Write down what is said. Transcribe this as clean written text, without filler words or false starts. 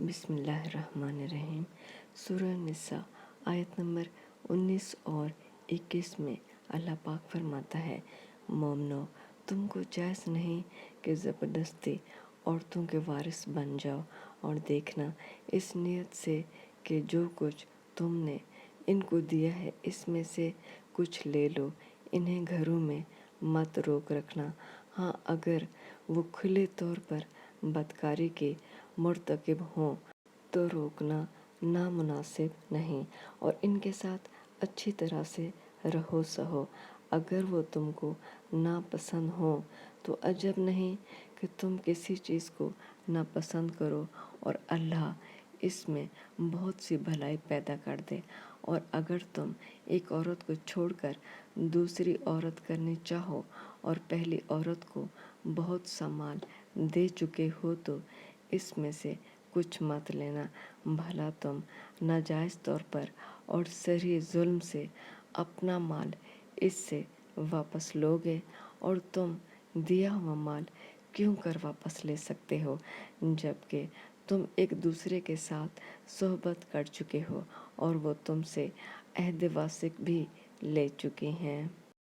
بسم اللہ الرحمن الرحیم۔ سورہ نساء آیت نمبر 19 اور 21 میں اللہ پاک فرماتا ہے، مومنو تم کو جائز نہیں کہ زبردستی عورتوں کے وارث بن جاؤ، اور دیکھنا اس نیت سے کہ جو کچھ تم نے ان کو دیا ہے اس میں سے کچھ لے لو، انہیں گھروں میں مت روک رکھنا۔ ہاں اگر وہ کھلے طور پر بدکاری کے مرتکب ہوں تو روکنا نامناسب نہیں، اور ان کے ساتھ اچھی طرح سے رہو سہو۔ اگر وہ تم کو ناپسند ہوں تو عجب نہیں کہ تم کسی چیز کو ناپسند کرو، اور اللہ اس میں بہت سی بھلائی پیدا کر دے۔ اور اگر تم ایک عورت کو چھوڑ کر دوسری عورت کرنی چاہو اور پہلی عورت کو بہت سا مال دے چکے ہو تو اس میں سے کچھ مت لینا، بھلا تم ناجائز طور پر اور صریح ظلم سے اپنا مال اس سے واپس لوگے، اور تم دیا ہوا مال کیوں کر واپس لے سکتے ہو جبکہ تم ایک دوسرے کے ساتھ صحبت کر چکے ہو اور وہ تم سے عہد واثق بھی لے چکی ہیں۔